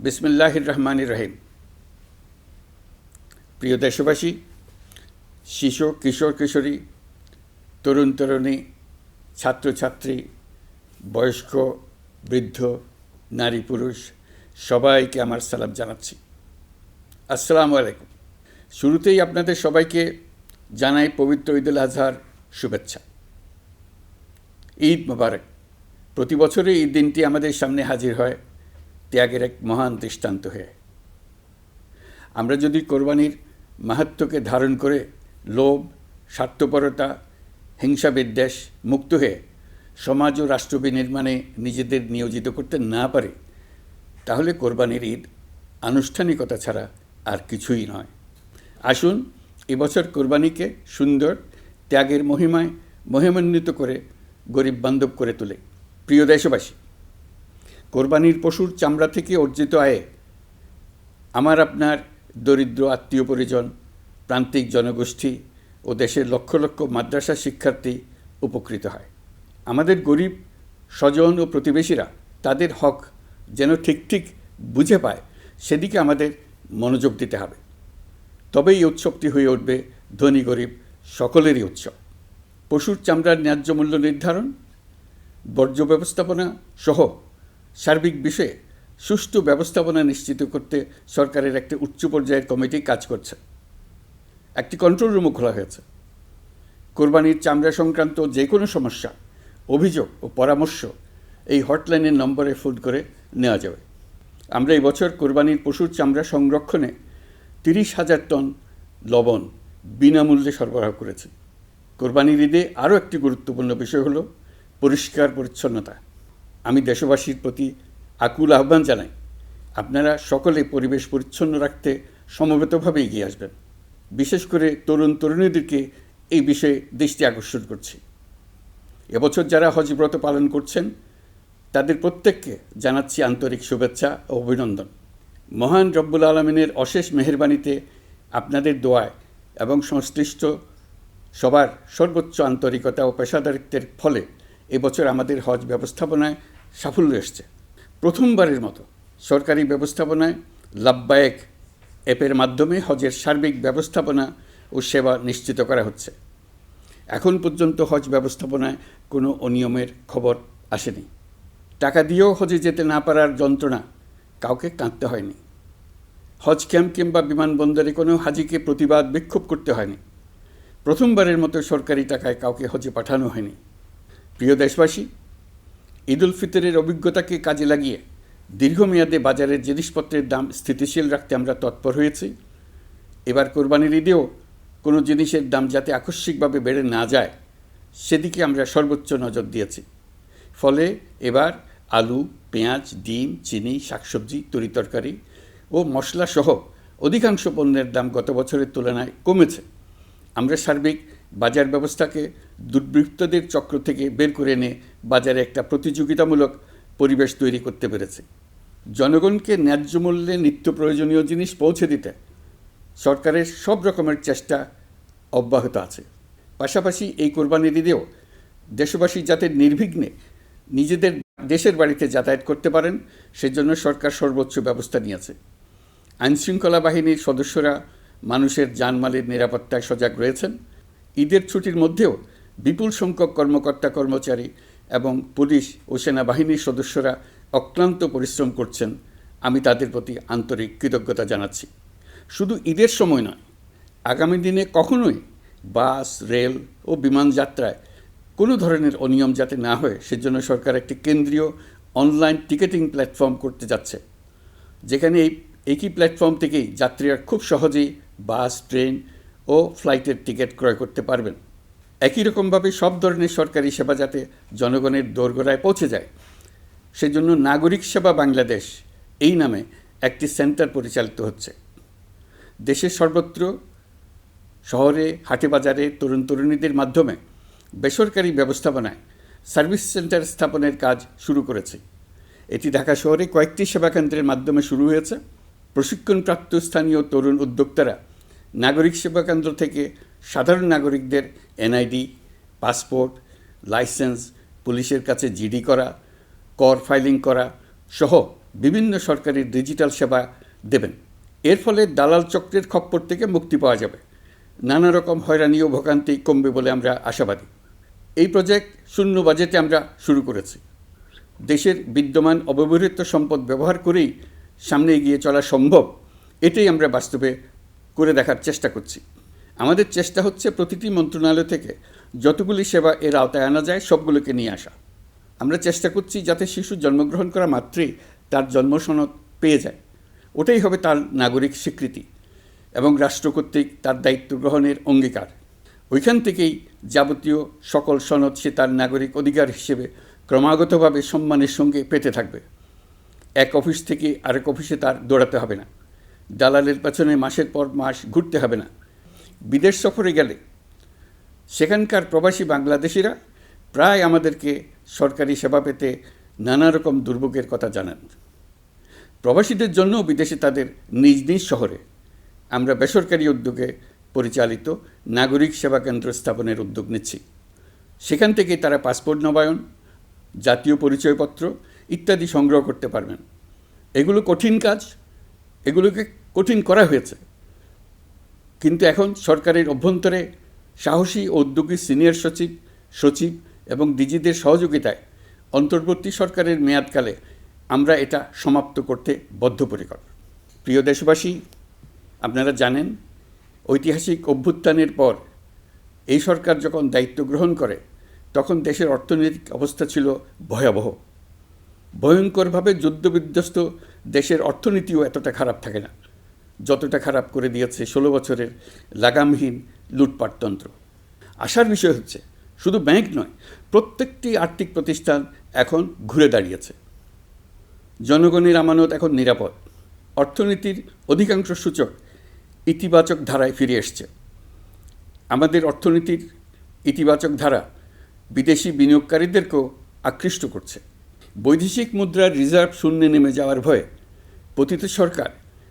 বিসমিল্লাহির রহমানির রহিম। প্রিয় দেশবাসী, শিশু, কিশোর কিশোরী, তরুণ তরুণী, ছাত্রছাত্রী, বয়স্ক, বৃদ্ধ, নারী পুরুষ সবাইকে আমার সালাম জানাচ্ছি। আসসালামু আলাইকুম। শুরুতেই আপনাদের সবাইকে জানাই পবিত্র ঈদুল আজহার শুভেচ্ছা। ঈদ মোবারক। প্রতি বছরই এই দিনটি আমাদের সামনে হাজির হয় ত্যাগের এক মহান দৃষ্টান্ত হয়ে। আমরা যদি কোরবানির মাহাত্ম্যকে ধারণ করে লোভ, স্বার্থপরতা, হিংসা বিদ্বেষ মুক্ত হয়ে সমাজ ও রাষ্ট্র বিনির্মাণে নিজেদের নিয়োজিত করতে না পারি, তাহলে কোরবানির ঈদ আনুষ্ঠানিকতা ছাড়া আর কিছুই নয়। আসুন এবছর কোরবানিকে সুন্দর, ত্যাগের মহিমায় মহিমান্বিত করে গরিব বান্ধব করে তোলে। প্রিয় দেশবাসী, কোরবানির পশুর চামড়া থেকে অর্জিত আয়ে আমার আপনার দরিদ্র আত্মীয় পরিজন, প্রান্তিক জনগোষ্ঠী ও দেশের লক্ষ লক্ষ মাদ্রাসা শিক্ষার্থী উপকৃত হয়। আমাদের গরিব স্বজন ও প্রতিবেশীরা তাদের হক যেন ঠিক ঠিক বুঝে পায়, সেদিকে আমাদের মনোযোগ দিতে হবে। তবেই এই উৎসবটি হয়ে উঠবে ধনী গরিব সকলেরই উৎসব। পশুর চামড়ার ন্যায্য মূল্য নির্ধারণ, বর্জ্য ব্যবস্থাপনা সহ সার্বিক বিষয়ে সুষ্ঠু ব্যবস্থাপনা নিশ্চিত করতে সরকারের একটি উচ্চ পর্যায়ের কমিটি কাজ করছে। একটি কন্ট্রোল রুমও খোলা হয়েছে। কোরবানির চামড়া সংক্রান্ত যে কোনো সমস্যা, অভিযোগ ও পরামর্শ এই হটলাইনের নম্বরে ফোন করে নেওয়া যাবে। আমরা এই বছর কোরবানির পশুর চামড়া সংরক্ষণে 30,000 টন লবণ বিনামূল্যে সরবরাহ করেছি। কোরবানির ঈদে আরও একটি গুরুত্বপূর্ণ বিষয় হলো পরিষ্কার পরিচ্ছন্নতা। আমি দেশবাসীর প্রতি আকুল আহ্বান জানাই, আপনারা সকলে পরিবেশ পরিচ্ছন্ন রাখতে সমবেতভাবে এগিয়ে আসবেন। বিশেষ করে তরুণ তরুণীদেরকে এই বিষয়ে দৃষ্টি আকর্ষণ করছি। এবছর যারা হজব্রত পালন করছেন তাদের প্রত্যেককে জানাচ্ছি আন্তরিক শুভেচ্ছা ও অভিনন্দন। মহান রব্বুল আলমিনের অশেষ মেহেরবানিতে আপনাদের দোয়ায় এবং সংশ্লিষ্ট সবার সর্বোচ্চ আন্তরিকতা ও পেশাদারিত্বের ফলে এবছর আমাদের হজ ব্যবস্থাপনায় সাফল্য এসছে। প্রথমবারের মতো সরকারি ব্যবস্থাপনায় লাব্বায়েক অ্যাপের মাধ্যমে হজের সার্বিক ব্যবস্থাপনা ও সেবা নিশ্চিত করা হচ্ছে। এখন পর্যন্ত হজ ব্যবস্থাপনায় কোনো অনিয়মের খবর আসেনি। টাকা দিয়েও হজে যেতে না পারার যন্ত্রণা কাউকে কাঁদতে হয়নি। হজ ক্যাম্প কিংবা বিমানবন্দরে কোনো হাজিকে প্রতিবাদ বিক্ষোভ করতে হয়নি। প্রথমবারের মতো সরকারি টাকায় কাউকে হজে পাঠানো হয়নি। প্রিয় দেশবাসী, ঈদুল ফিতরের অভিজ্ঞতাকে কাজে লাগিয়ে দীর্ঘমেয়াদে বাজারের জিনিসপত্রের দাম স্থিতিশীল রাখতে আমরা তৎপর হয়েছি। এবার কোরবানির ঈদেও কোনো জিনিসের দাম যাতে আকস্মিকভাবে বেড়ে না যায়, সেদিকে আমরা সর্বোচ্চ নজর দিয়েছি। ফলে এবার আলু, পেঁয়াজ, ডিম, চিনি, শাকসবজি, তরিতরকারি ও মশলাসহ অধিকাংশ পণ্যের দাম গত বছরের তুলনায় কমেছে। আমরা সার্বিক বাজার ব্যবস্থাকে দুর্বৃত্তদের চক্র থেকে বের করে এনে বাজারে একটা প্রতিযোগিতামূলক পরিবেশ তৈরি করতে পেরেছি। জনগণকে ন্যায্য মূল্যে নিত্য প্রয়োজনীয় জিনিস পৌঁছে দিতে সরকারের সব রকমের চেষ্টা অব্যাহত আছে। পাশাপাশি এই কোরবানির ঈদেও দেশবাসী যাতে নির্বিঘ্নে নিজেদের দেশের বাড়িতে যাতায়াত করতে পারেন, সেজন্য সরকার সর্বোচ্চ ব্যবস্থা নিয়েছে। আইনশৃঙ্খলা বাহিনীর সদস্যরা মানুষের জানমালের নিরাপত্তায় সজাগ রয়েছেন। ঈদের ছুটির মধ্যেও বিপুল সংখ্যক কর্মকর্তা কর্মচারী এবং পুলিশ ও সেনাবাহিনীর সদস্যরা অক্লান্ত পরিশ্রম করছেন। আমি তাদের প্রতি আন্তরিক কৃতজ্ঞতা জানাচ্ছি। শুধু ঈদের সময় নয়, আগামী দিনে কখনোই বাস, রেল ও বিমান যাত্রায় কোনো ধরনের অনিয়ম যাতে না হয়, সেজন্য সরকার একটি কেন্দ্রীয় অনলাইন টিকেটিং প্ল্যাটফর্ম করতে যাচ্ছে, যেখানে এই একই প্ল্যাটফর্ম থেকেই যাত্রীরা খুব সহজেই বাস, ট্রেন ও ফ্লাইটের টিকিট ক্রয় করতে পারবেন। একই রকমভাবে সব ধরনের সরকারি সেবা যাতে জনগণের দোরগোড়ায় পৌঁছে যায়, সেজন্য নাগরিক সেবা বাংলাদেশ এই নামে একটি সেন্টার পরিচালিত হচ্ছে। দেশের সর্বত্র শহরে, হাটে বাজারে তরুণ তরুণীদের মাধ্যমে বেসরকারি ব্যবস্থাপনায় সার্ভিস সেন্টার স্থাপনের কাজ শুরু করেছে। এটি ঢাকা শহরে কয়েকটি সেবাকেন্দ্রের মাধ্যমে শুরু হয়েছে। প্রশিক্ষণপ্রাপ্ত স্থানীয় তরুণ উদ্যোক্তারা নাগরিক সেবাকেন্দ্র থেকে সাধারণ নাগরিকদের এনআইডি, পাসপোর্ট, লাইসেন্স, পুলিশের কাছে জিডি করা, কর ফাইলিং করা সহ বিভিন্ন সরকারি ডিজিটাল সেবা দেবেন। এর ফলে দালাল চক্রের খপ্পর থেকে মুক্তি পাওয়া যাবে, নানা রকম হয়রানি ও ভোগান্তি কমবে বলে আমরা আশাবাদী। এই প্রজেক্ট শূন্য বাজেটে আমরা শুরু করেছি। দেশের বিদ্যমান অব্যবহৃত সম্পদ ব্যবহার করেই সামনে এগিয়ে চলা সম্ভব, এটাই আমরা বাস্তবে করে দেখার চেষ্টা করছি। আমাদের চেষ্টা হচ্ছে প্রতিটি মন্ত্রণালয় থেকে যতগুলি সেবা এর আওতায় আনা যায় সবগুলোকে নিয়ে আসা। আমরা চেষ্টা করছি যাতে শিশু জন্মগ্রহণ করা মাত্রই তার জন্ম সনদ পেয়ে যায়। ওটাই হবে তার নাগরিক স্বীকৃতি এবং রাষ্ট্র কর্তৃক তার দায়িত্ব গ্রহণের অঙ্গীকার। ওইখান থেকেই যাবতীয় সকল সনদ সে তার নাগরিক অধিকার হিসেবে ক্রমাগতভাবে সম্মানের সঙ্গে পেতে থাকবে। এক অফিস থেকে আরেক অফিসে তার দৌড়াতে হবে না, দালালের পেছনে মাসের পর মাস ঘুরতে হবে না। বিদেশ সফরে গেলে সেখানকার প্রবাসী বাংলাদেশিরা প্রায় আমাদেরকে সরকারি সেবা পেতে নানা রকম দুর্ভোগের কথা জানান। প্রবাসীদের জন্য বিদেশে তাদের নিজ নিজ শহরে আমরা বেসরকারি উদ্যোগে পরিচালিত নাগরিক সেবা কেন্দ্র স্থাপনের উদ্যোগ নিচ্ছি। সেখান থেকে তারা পাসপোর্ট নবায়ন, জাতীয় পরিচয়পত্র ইত্যাদি সংগ্রহ করতে পারবেন। এগুলো কঠিন কাজ, এগুলোকে কঠিন করা হয়েছে, কিন্তু এখন সরকারের অভ্যন্তরে সাহসী ও উদ্যোগী সিনিয়র সচিব এবং ডিজিদের সহযোগিতায় অন্তর্বর্তী সরকারের মেয়াদকালে আমরা এটা সমাপ্ত করতে বদ্ধপরিকর। প্রিয় দেশবাসী, আপনারা জানেন ঐতিহাসিক অভ্যুত্থানের পর এই সরকার যখন দায়িত্ব গ্রহণ করে তখন দেশের অর্থনৈতিক অবস্থা ছিল ভয়াবহ। ভয়ঙ্করভাবে যুদ্ধবিধ্বস্ত দেশের অর্থনীতিও এতটা খারাপ থাকে না যতটা খারাপ করে দিয়েছে 16 বছরের লাগামহীন লুটপাটতন্ত্র। আশার বিষয় হচ্ছে শুধু ব্যাংক নয়, প্রত্যেকটি আর্থিক প্রতিষ্ঠান এখন ঘুরে দাঁড়িয়েছে। জনগণের আমানত এখন নিরাপদ। অর্থনীতির অধিকাংশ সূচক ইতিবাচক ধারায় ফিরে এসছে। আমাদের অর্থনীতির ইতিবাচক ধারা বিদেশি বিনিয়োগকারীদেরকেও আকৃষ্ট করছে। বৈদেশিক মুদ্রার রিজার্ভ শূন্যে নেমে যাওয়ার ভয়ে পতিত সরকার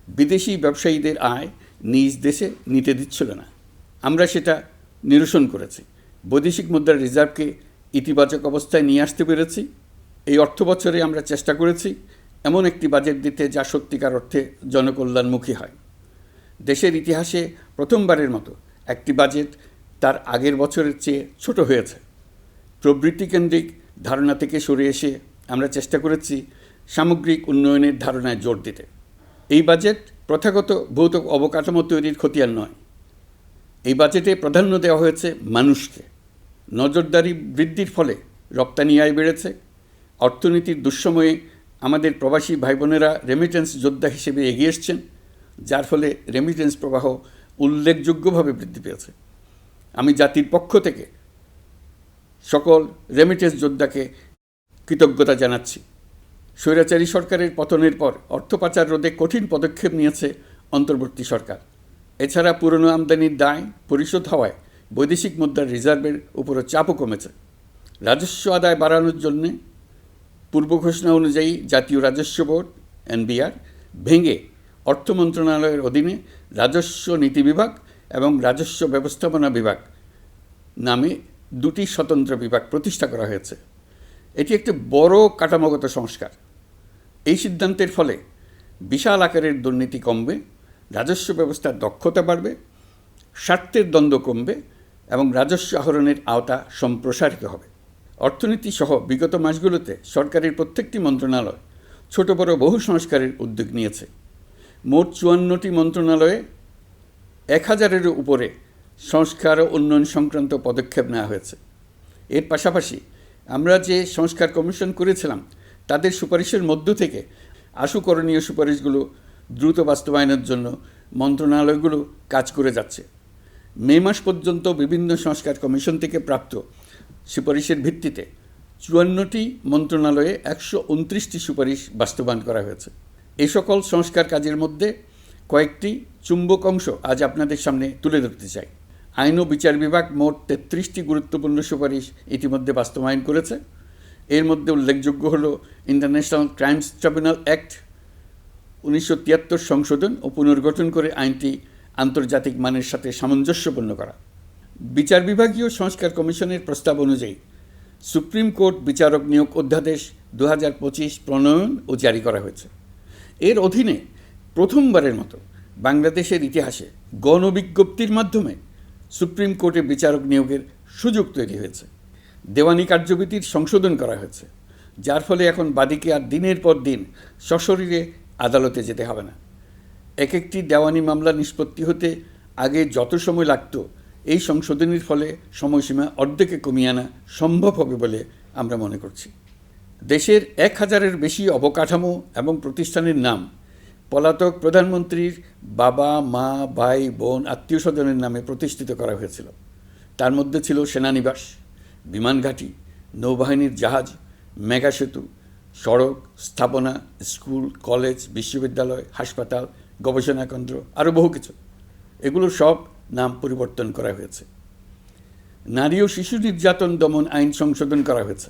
বিদেশি ব্যবসায়ীদের আয় নিজ দেশে নিতে দিচ্ছিল না। আমরা সেটা নিরসন করেছি। বৈদেশিক মুদ্রার রিজার্ভকে ইতিবাচক অবস্থায় নিয়ে আসতে পেরেছি। এই অর্থ বছরে আমরা চেষ্টা করেছি এমন একটি বাজেট দিতে যা সত্যিকার অর্থে জনকল্যাণমুখী হয়। দেশের ইতিহাসে প্রথমবারের মতো একটি বাজেট তার আগের বছরের চেয়ে ছোট হয়েছে। প্রবৃত্তিকেন্দ্রিক ধারণা থেকে সরে এসে আমরা চেষ্টা করেছি সামগ্রিক উন্নয়নের ধারণায় জোর দিতে। এই বাজেট প্রথাগত ভৌত অবকাঠামো তৈরির খতিয়ান নয়। এই বাজেটে প্রাধান্য দেওয়া হয়েছে মানুষকে। নজরদারি বৃদ্ধির ফলে রপ্তানি আয় বেড়েছে। অর্থনীতির দুঃসময়ে আমাদের প্রবাসী ভাই বোনেরা রেমিটেন্স যোদ্ধা হিসেবে এগিয়ে এসছেন, যার ফলে রেমিটেন্স প্রবাহ উল্লেখযোগ্যভাবে বৃদ্ধি পেয়েছে। আমি জাতির পক্ষ থেকে সকল রেমিটেন্স যোদ্ধাকে কৃতজ্ঞতা জানাচ্ছি। স্বৈরাচারী সরকারের পতনের পর অর্থ পাচার রোধে কঠিন পদক্ষেপ নিয়েছে অন্তর্বর্তী সরকার। এছাড়া পুরনো আমদানির দায় পরিশোধ হওয়ায় বৈদেশিক মুদ্রার রিজার্ভের উপরও চাপও কমেছে। রাজস্ব আদায় বাড়ানোর জন্যে পূর্ব ঘোষণা অনুযায়ী জাতীয় রাজস্ব বোর্ড NBR ভেঙে অর্থ মন্ত্রণালয়ের অধীনে রাজস্ব নীতি বিভাগ এবং রাজস্ব ব্যবস্থাপনা বিভাগ নামে দুটি স্বতন্ত্র বিভাগ প্রতিষ্ঠা করা হয়েছে। এটি একটি বড় কাঠামোগত সংস্কার। এই সিদ্ধান্তের ফলে বিশাল আকারের দুর্নীতি কমবে, রাজস্ব ব্যবস্থার দক্ষতা বাড়বে, স্বার্থের দ্বন্দ্ব কমবে এবং রাজস্ব আহরণের আওতা সম্প্রসারিত হবে। অর্থনীতি সহ বিগত মাসগুলোতে সরকারের প্রত্যেকটি মন্ত্রণালয় ছোট বড় বহু সংস্কারের উদ্যোগ নিয়েছে। মোট 54টি মন্ত্রণালয়ে 1000-এরও উপরে সংস্কার ও উন্নয়ন সংক্রান্ত পদক্ষেপ নেওয়া হয়েছে। এর পাশাপাশি আমরা যে সংস্কার কমিশন করেছিলাম তাদের সুপারিশের মধ্য থেকে আশু করণীয় সুপারিশগুলো দ্রুত বাস্তবায়নের জন্য মন্ত্রণালয়গুলো কাজ করে যাচ্ছে। মে মাস পর্যন্ত বিভিন্ন সংস্কার কমিশন থেকে প্রাপ্ত সুপারিশের ভিত্তিতে 54টি মন্ত্রণালয়ে 129টি সুপারিশ বাস্তবায়ন করা হয়েছে। এই সকল সংস্কার কাজের মধ্যে কয়েকটি চুম্বক অংশ আজ আপনাদের সামনে তুলে ধরতে চাই। আইন ও বিচার বিভাগ মোট 33টি গুরুত্বপূর্ণ সুপারিশ ইতিমধ্যে বাস্তবায়ন করেছে। এর মধ্যে উল্লেখযোগ্য হল ইন্টারন্যাশনাল ক্রাইমস ট্রাইব্যুনাল অ্যাক্ট 1973 সংশোধন ও পুনর্গঠন করে আইনটি আন্তর্জাতিক মানের সাথে সামঞ্জস্যপূর্ণ করা। বিচার বিভাগীয় সংস্কার কমিশনের প্রস্তাব অনুযায়ী সুপ্রিম কোর্ট বিচারক নিয়োগ অধ্যাদেশ 2025 প্রণয়ন ও জারি করা হয়েছে। এর অধীনে প্রথমবারের মতো বাংলাদেশের ইতিহাসে গণবিজ্ঞপ্তির মাধ্যমে সুপ্রিম কোর্টে বিচারক নিয়োগের সুযোগ তৈরি হয়েছে। দেওয়ানি কার্যবিধির সংশোধন করা হয়েছে, যার ফলে এখন বাদীকে আর দিনের পর দিন সশরীরে আদালতে যেতে হবে না। এক একটি দেওয়ানি মামলা নিষ্পত্তি হতে আগে যত সময় লাগত, এই সংশোধনীর ফলে সময়সীমা অর্ধেকে কমিয়ে আনা সম্ভব হবে বলে আমরা মনে করছি। দেশের 1000-এর বেশি অবকাঠামো এবং প্রতিষ্ঠানের নাম পলাতক প্রধানমন্ত্রীর বাবা, মা, ভাই, বোন, আত্মীয় স্বজনের নামে প্রতিষ্ঠিত করা হয়েছিল। তার মধ্যে ছিল সেনানিবাস, বিমানঘাঁটি, নৌবাহিনীর জাহাজ, মেগা সেতু, সড়ক, স্থাপনা, স্কুল, কলেজ, বিশ্ববিদ্যালয়, হাসপাতাল, গবেষণা কেন্দ্র, আরও বহু কিছু। এগুলো সব নাম পরিবর্তন করা হয়েছে। নারী ও শিশু নির্যাতন দমন আইন সংশোধন করা হয়েছে।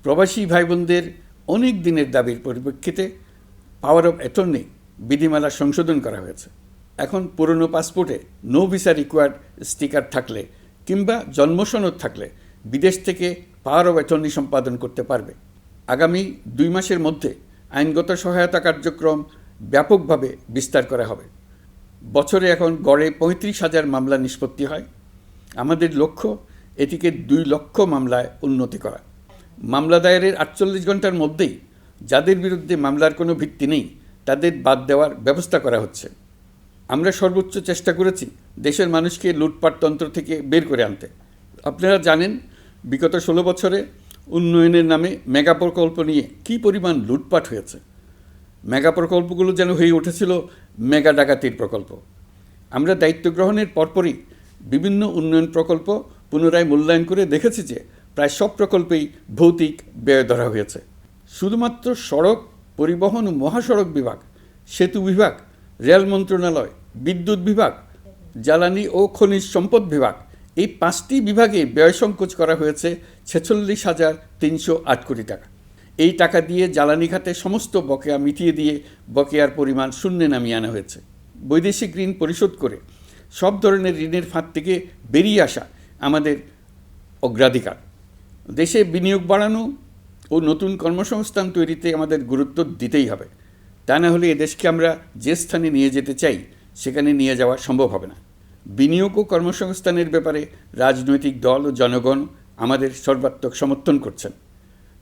প্রবাসী ভাই বোনদের অনেক দিনের দাবির পরিপ্রেক্ষিতে পাওয়ার অফ অ্যাটর্নি বিধিমালা সংশোধন করা হয়েছে। এখন পুরনো পাসপোর্টে নো ভিসা রিকোয়ার্ড স্টিকার থাকলে কিংবা জন্মসনদ থাকলে বিদেশ থেকে পাওয়ার অফ অ্যাটর্নি সম্পাদন করতে পারবে। আগামী 2 মাসের মধ্যে আইনগত সহায়তা কার্যক্রম ব্যাপকভাবে বিস্তার করা হবে। বছরে এখন গড়ে 35,000 মামলা নিষ্পত্তি হয়। আমাদের লক্ষ্য এটিকে 2 লক্ষ মামলায় উন্নতি করা। মামলা দায়েরের 48 ঘন্টার মধ্যেই যাদের বিরুদ্ধে মামলার কোনো ভিত্তি নেই তাদের বাদ দেওয়ার ব্যবস্থা করা হচ্ছে। আমরা সর্বোচ্চ চেষ্টা করেছি দেশের মানুষকে লুটপাটতন্ত্র থেকে বের করে আনতে। আপনারা জানেন, বিগত 16 বছরে উন্নয়নের নামে মেগা প্রকল্প নিয়ে কী পরিমাণ লুটপাট হয়েছে। মেগা প্রকল্পগুলো যেন হয়ে উঠেছিল মেগা ডাকাতির প্রকল্প। আমরা দায়িত্ব গ্রহণের পরপরই বিভিন্ন উন্নয়ন প্রকল্প পুনরায় মূল্যায়ন করে দেখেছি যে প্রায় সব প্রকল্পেই ভৌতিক ব্যয় ধরা হয়েছে। শুধুমাত্র সড়ক পরিবহন ও মহাসড়ক বিভাগ, সেতু বিভাগ, রেল মন্ত্রণালয়, বিদ্যুৎ বিভাগ, জ্বালানি ও খনিজ সম্পদ বিভাগ, এই 5টি বিভাগে ব্যয় সংকোচ করা হয়েছে 46,308 কোটি টাকা। এই টাকা দিয়ে জ্বালানি খাতে সমস্ত বকেয়া মিটিয়ে দিয়ে বকেয়ার পরিমাণ শূন্যে নামিয়ে আনা হয়েছে। বৈদেশিক ঋণ পরিশোধ করে সব ধরনের ঋণের ফাঁদ থেকে বেরিয়ে আসা আমাদের অগ্রাধিকার। দেশে বিনিয়োগ বাড়ানো ও নতুন কর্মসংস্থান তৈরিতে আমাদের গুরুত্ব দিতেই হবে। তা না হলে এদেশকে আমরা যে স্থানে নিয়ে যেতে চাই সেখানে নিয়ে যাওয়া সম্ভব হবে না। বিনিয়োগ ও কর্মসংস্থানের ব্যাপারে রাজনৈতিক দল ও জনগণ আমাদের সর্বাত্মক সমর্থন করছেন।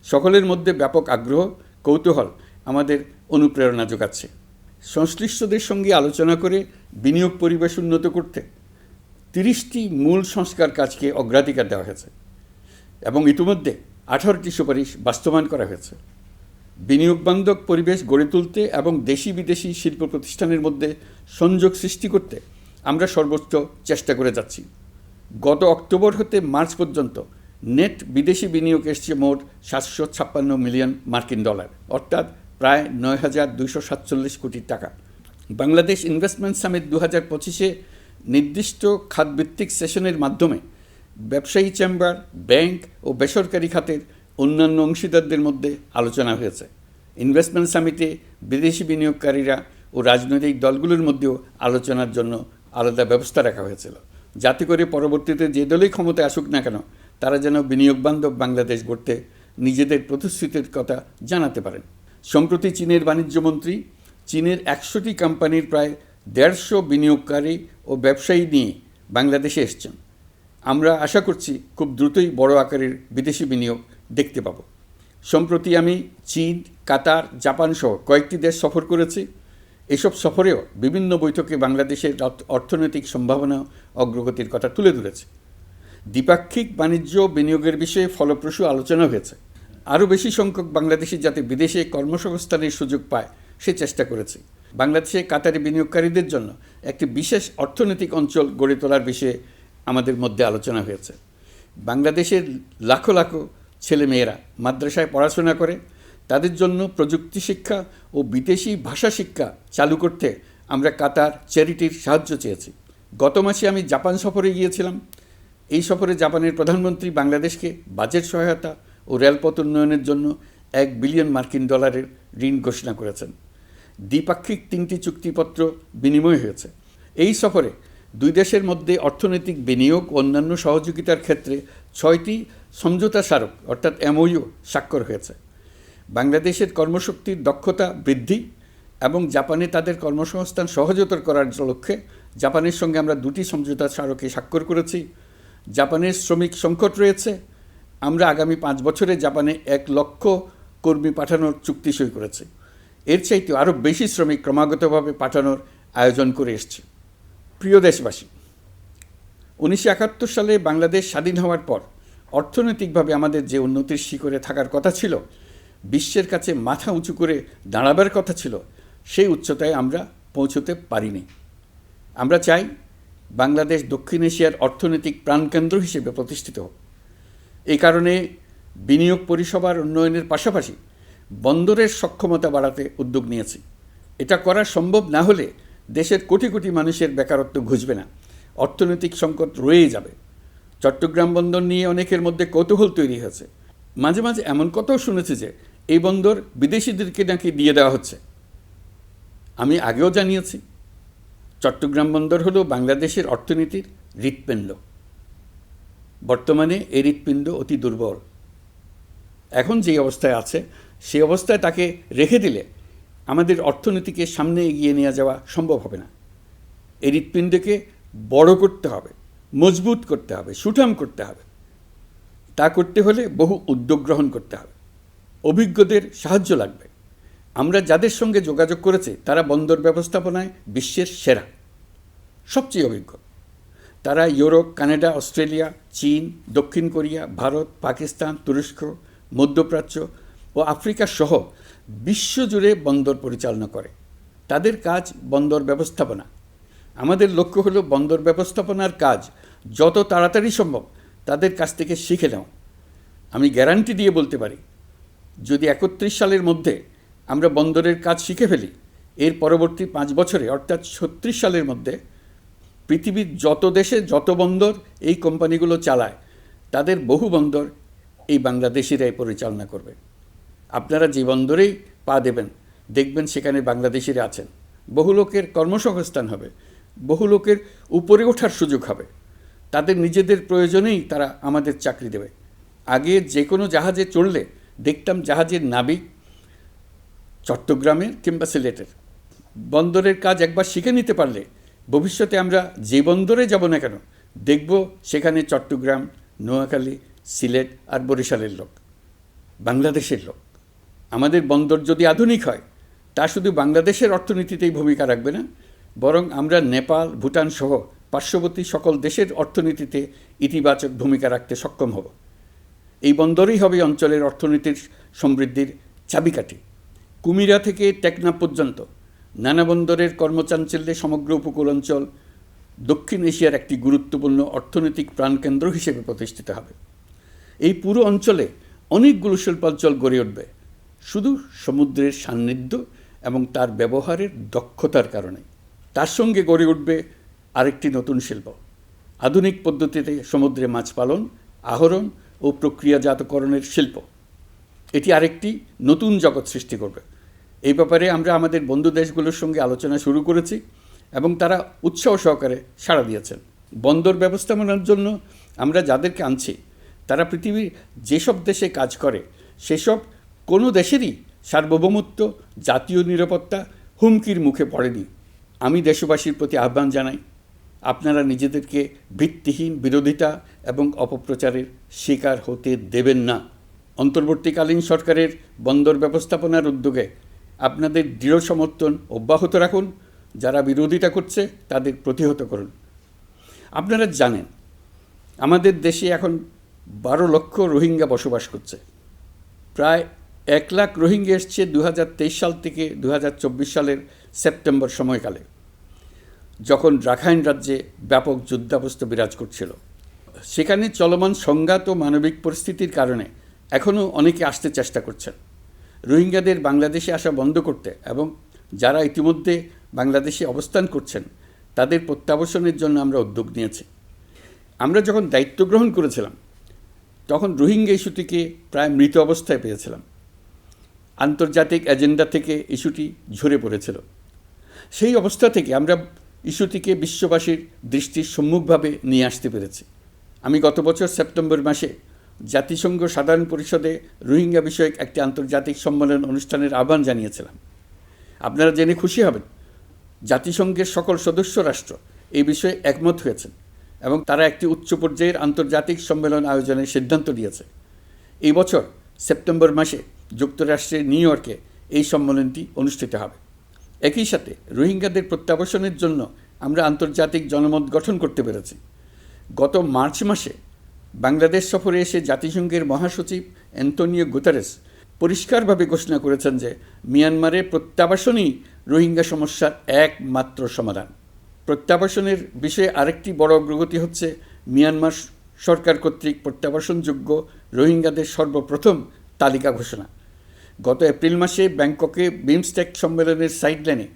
সকলের মধ্যে ব্যাপক আগ্রহ, কৌতূহল আমাদের অনুপ্রেরণা যোগাচ্ছে। সংশ্লিষ্টদের সঙ্গে আলোচনা করে বিনিয়োগ পরিবেশ উন্নত করতে 30টি মূল সংস্কার কাজকে অগ্রাধিকার দেওয়া হয়েছে এবং ইতিমধ্যে 18টি সুপারিশ বাস্তবায়ন করা হয়েছে। বিনিয়োগ বান্ধব পরিবেশ গড়ে তুলতে এবং দেশি বিদেশি শিল্প প্রতিষ্ঠানের মধ্যে সংযোগ সৃষ্টি করতে আমরা সর্বোচ্চ চেষ্টা করে যাচ্ছি। গত অক্টোবর হতে মার্চ পর্যন্ত নেট বিদেশি বিনিয়োগ এসছে মোট 756 মিলিয়ন মার্কিন ডলার, অর্থাৎ প্রায় 9,247 কোটি টাকা। বাংলাদেশ ইনভেস্টমেন্ট সামিট 2025-এ নির্দিষ্ট খাতভিত্তিক সেশনের মাধ্যমে ব্যবসায়ী চেম্বার, ব্যাংক ও বেসরকারি খাতের অন্যান্য অংশীদারদের মধ্যে আলোচনা হয়েছে। ইনভেস্টমেন্ট সামিটে বিদেশি বিনিয়োগকারীরা ও রাজনৈতিক দলগুলোর মধ্যেও আলোচনার জন্য আলাদা ব্যবস্থা রাখা হয়েছিল, যাতে করে পরবর্তীতে যে দলই ক্ষমতায় আসুক না কেন তারা যেন বিনিয়োগ বান্ধব বাংলাদেশ গড়তে নিজেদের প্রতিশ্রুতির কথা জানাতে পারেন। সম্প্রতি চীনের বাণিজ্যমন্ত্রী চীনের 100টি কোম্পানির প্রায় 150 বিনিয়োগকারী ও ব্যবসায়ী নিয়ে বাংলাদেশে এসছেন। আমরা আশা করছি খুব দ্রুতই বড় আকারের বিদেশি বিনিয়োগ দেখতে পাব। সম্প্রতি আমি চীন, কাতার, জাপান সহ কয়েকটি দেশ সফর করেছি। এসব সফরেও বিভিন্ন বৈঠকে বাংলাদেশের অর্থনৈতিক সম্ভাবনা অগ্রগতির কথা তুলে ধরেছি। দ্বিপাক্ষিক বাণিজ্য বিনিয়োগের বিষয়ে ফলপ্রসূ আলোচনা হয়েছে। আরও বেশি সংখ্যক বাংলাদেশি যাতে বিদেশে কর্মসংস্থানের সুযোগ পায় সে চেষ্টা করেছি। বাংলাদেশে কাতারি বিনিয়োগকারীদের জন্য একটি বিশেষ অর্থনৈতিক অঞ্চল গড়ে তোলার বিষয়ে আমাদের মধ্যে আলোচনা হয়েছে। বাংলাদেশের লাখো লাখো ছেলেমেয়েরা মাদ্রাসায় পড়াশোনা করে, তাদের জন্য প্রযুক্তি শিক্ষা ও বিদেশি ভাষা শিক্ষা চালু করতে আমরা কাতার চ্যারিটির সাহায্য চেয়েছি। গত মাসে আমি জাপান সফরে গিয়েছিলাম। এই সফরে জাপানের প্রধানমন্ত্রী বাংলাদেশকে বাজেট সহায়তা ও রেলপথ উন্নয়নের জন্য $1 বিলিয়ন মার্কিন ডলারের ঋণ ঘোষণা করেছেন। দ্বিপাক্ষিক 3টি চুক্তিপত্র বিনিময় হয়েছে। এই সফরে দুই দেশের মধ্যে অর্থনৈতিক বিনিয়োগ ও অন্যান্য সহযোগিতার ক্ষেত্রে 6টি সমঝোতা স্মারক অর্থাৎ এমওইউ স্বাক্ষর হয়েছে। বাংলাদেশের কর্মশক্তির দক্ষতা বৃদ্ধি এবং জাপানে তাদের কর্মসংস্থান সহজতর করার লক্ষ্যে জাপানের সঙ্গে আমরা 2টি সমঝোতা স্মারকে স্বাক্ষর করেছি। জাপানের শ্রমিক সংকট রয়েছে, আমরা আগামী 5 বছরে জাপানে 1 লক্ষ কর্মী পাঠানোর চুক্তি সই করেছি। এর চাইতে আরও বেশি শ্রমিক ক্রমাগতভাবে পাঠানোর আয়োজন করে এসছে। প্রিয় দেশবাসী, 1971 সালে বাংলাদেশ স্বাধীন হওয়ার পর অর্থনৈতিকভাবে আমাদের যে উন্নতির শিখরে থাকার কথা ছিল, বিশ্বের কাছে মাথা উঁচু করে দাঁড়াবার কথা ছিল, সেই উচ্চতায় আমরা পৌঁছতে পারিনি। আমরা চাই বাংলাদেশ দক্ষিণ এশিয়ার অর্থনৈতিক প্রাণকেন্দ্র হিসেবে প্রতিষ্ঠিত হোক। এই কারণে বিনিয়োগ পরিষেবার উন্নয়নের পাশাপাশি বন্দরের সক্ষমতা বাড়াতে উদ্যোগ নিয়েছি। এটা করা সম্ভব না হলে দেশের কোটি কোটি মানুষের বেকারত্ব ঘুচবে না, অর্থনৈতিক সংকট রয়েই যাবে। চট্টগ্রাম বন্দর নিয়ে অনেকের মধ্যে কৌতূহল তৈরি হয়েছে। মাঝে মাঝে এমন কথাও শুনেছি যে এই বন্দর বিদেশিদেরকে নাকি দিয়ে দেওয়া হচ্ছে। আমি আগেও জানিয়েছি, চট্টগ্রাম বন্দর হলো বাংলাদেশের অর্থনীতির হৃৎপিণ্ড। বর্তমানে এই হৃৎপিণ্ড অতি দুর্বল। এখন যে অবস্থায় আছে সেই অবস্থায় তাকে রেখে দিলে আমাদের অর্থনীতিকে সামনে এগিয়ে নিয়ে যাওয়া সম্ভব হবে না। এই হৃৎপিণ্ডকে বড় করতে হবে, মজবুত করতে হবে, সুঠাম করতে হবে। তা করতে হলে বহু উদ্যোগ গ্রহণ করতে হবে, অভিজ্ঞদের সাহায্য লাগবে। আমরা যাদের সঙ্গে যোগাযোগ করেছি তারা বন্দর ব্যবস্থাপনায় বিশ্বের সেরা, সবচেয়ে অভিজ্ঞ। তারা ইউরোপ, কানাডা, অস্ট্রেলিয়া, চীন, দক্ষিণ কোরিয়া, ভারত, পাকিস্তান, তুরস্ক, মধ্যপ্রাচ্য ও আফ্রিকা সহ বিশ্বজুড়ে বন্দর পরিচালনা করে। তাদের কাজ বন্দর ব্যবস্থাপনা। আমাদের লক্ষ্য হলো বন্দর ব্যবস্থাপনার কাজ যত তাড়াতাড়ি সম্ভব তাদের কাছ থেকে শিখে নেওয়া। আমি গ্যারান্টি দিয়ে বলতে পারি, যদি 31 সালের মধ্যে আমরা বন্দরের কাজ শিখে ফেলি, এর পরবর্তী 5 বছরে অর্থাৎ 36 সালের মধ্যে পৃথিবীর যত দেশে যত বন্দর এই কোম্পানিগুলো চালায় তাদের বহু বন্দর এই বাংলাদেশিরাই পরিচালনা করবে। আপনারা যে বন্দরেই পা দেবেন দেখবেন সেখানে বাংলাদেশিরা আছেন। বহু লোকের কর্মসংস্থান হবে, বহু লোকের উপরে ওঠার সুযোগ হবে। তাদের নিজেদের প্রয়োজনেই তারা আমাদের চাকরি দেবে। আগে যে কোনো জাহাজে চড়লে দেখতাম জাহাজের নাবিক চট্টগ্রামের কিংবা সিলেটের। বন্দরের কাজ একবার শিখে নিতে পারলে ভবিষ্যতে আমরা যে বন্দরে যাব না কেন দেখব সেখানে চট্টগ্রাম, নোয়াখালী, সিলেট আর বরিশালের লোক, বাংলাদেশের লোক। আমাদের বন্দর যদি আধুনিক হয় তা শুধু বাংলাদেশের অর্থনীতিতেই ভূমিকা রাখবে না, বরং আমরা নেপাল, ভুটান সহ পার্শ্ববর্তী সকল দেশের অর্থনীতিতে ইতিবাচক ভূমিকা রাখতে সক্ষম হব। এই বন্দরই হবে অঞ্চলের অর্থনীতির সমৃদ্ধির চাবিকাঠি। কুমিরা থেকে টেকনাফ পর্যন্ত নানা বন্দরের কর্মচাঞ্চল্যে সমগ্র উপকূল অঞ্চল দক্ষিণ এশিয়ার একটি গুরুত্বপূর্ণ অর্থনৈতিক প্রাণকেন্দ্র হিসেবে প্রতিষ্ঠিত হবে। এই পুরো অঞ্চলে অনেকগুলো শিল্পাঞ্চল গড়ে উঠবে শুধু সমুদ্রের সান্নিধ্য এবং তার ব্যবহারের দক্ষতার কারণে। তার সঙ্গে গড়ে উঠবে আরেকটি নতুন শিল্প, আধুনিক পদ্ধতিতে সমুদ্রে মাছ পালন, আহরণ ও প্রক্রিয়াজাতকরণের শিল্প। এটি আরেকটি নতুন জগৎ সৃষ্টি করবে। এই ব্যাপারে আমরা আমাদের বন্ধু দেশগুলোর সঙ্গে আলোচনা শুরু করেছি এবং তারা উৎসাহ সহকারে সাড়া দিয়েছেন। বন্দর ব্যবস্থাপনার জন্য আমরা যাদেরকে আনছি তারা পৃথিবীর যেসব দেশে কাজ করে সেসব কোনো দেশেরই সার্বভৌমত্ব, জাতীয় নিরাপত্তা হুমকির মুখে পড়েনি। আমি দেশবাসীর প্রতি আহ্বান জানাই, আপনারা নিজেদেরকে ভিত্তিহীন বিরোধিতা এবং অপপ্রচারের শিকার হতে দেবেন না। অন্তর্বর্তীকালীন সরকারের বন্দর ব্যবস্থাপনার উদ্যোগে আপনাদের দৃঢ় সমর্থন অব্যাহত রাখুন। যারা বিরোধিতা করছে তাদের প্রতিহত করুন। আপনারা জানেন আমাদের দেশে এখন 12 লক্ষ রোহিঙ্গা বসবাস করছে। প্রায় 1 লাখ রোহিঙ্গা এসছে 2023 সাল থেকে 2024 সালের সেপ্টেম্বর সময়কালে, যখন রাখাইন রাজ্যে ব্যাপক যুদ্ধাবস্থা বিরাজ করছিল। সেখানে চলমান সংঘাত ও মানবিক পরিস্থিতির কারণে এখনও অনেকে আসতে চেষ্টা করছেন। রোহিঙ্গাদের বাংলাদেশে আসা বন্ধ করতে এবং যারা ইতিমধ্যে বাংলাদেশে অবস্থান করছেন তাদের প্রত্যাবাসনের জন্য আমরা উদ্যোগ নিয়েছি। আমরা যখন দায়িত্ব গ্রহণ করেছিলাম তখন রোহিঙ্গা ইস্যুটিকে প্রায় মৃত অবস্থায় পেয়েছিলাম। আন্তর্জাতিক এজেন্ডা থেকে ইস্যুটি ঝরে পড়েছিল। সেই অবস্থা থেকে আমরা ইস্যুটিকে বিশ্ববাসীর দৃষ্টির সম্মুখভাবে নিয়ে আসতে পেরেছি। আমি গত বছর সেপ্টেম্বর মাসে জাতিসংঘ সাধারণ পরিষদে রোহিঙ্গা বিষয়ক একটি আন্তর্জাতিক সম্মেলন অনুষ্ঠানের আহ্বান জানিয়েছিলাম। আপনারা জেনে খুশি হবেন, জাতিসংঘের সকল সদস্য রাষ্ট্র এই বিষয়ে একমত হয়েছেন এবং তারা একটি উচ্চ পর্যায়ের আন্তর্জাতিক সম্মেলন আয়োজনের সিদ্ধান্ত নিয়েছে। এই বছর সেপ্টেম্বর মাসে যুক্তরাষ্ট্রের নিউ ইয়র্কে এই সম্মেলনটি অনুষ্ঠিত হবে। একই সাথে রোহিঙ্গাদের প্রত্যাবাসনের জন্য আমরা আন্তর্জাতিক জনমত গঠন করতে পেরেছি। গত মার্চ মাসে বাংলাদেশ সফরে এসে জাতিসংঘের মহাসচিব অ্যান্টোনিও গুতেরেস পরিষ্কারভাবে ঘোষণা করেছেন যে মিয়ানমারের প্রত্যাবাসনই রোহিঙ্গা সমস্যার একমাত্র সমাধান। প্রত্যাবাসনের বিষয়ে আরেকটি বড় অগ্রগতি হচ্ছে মিয়ানমার সরকার কর্তৃক প্রত্যাবাসনযোগ্য রোহিঙ্গাদের সর্বপ্রথম তালিকা ঘোষণা। গত এপ্রিল মাসে ব্যাংককে বিমস্টেক সম্মেলনের সাইডলাইনে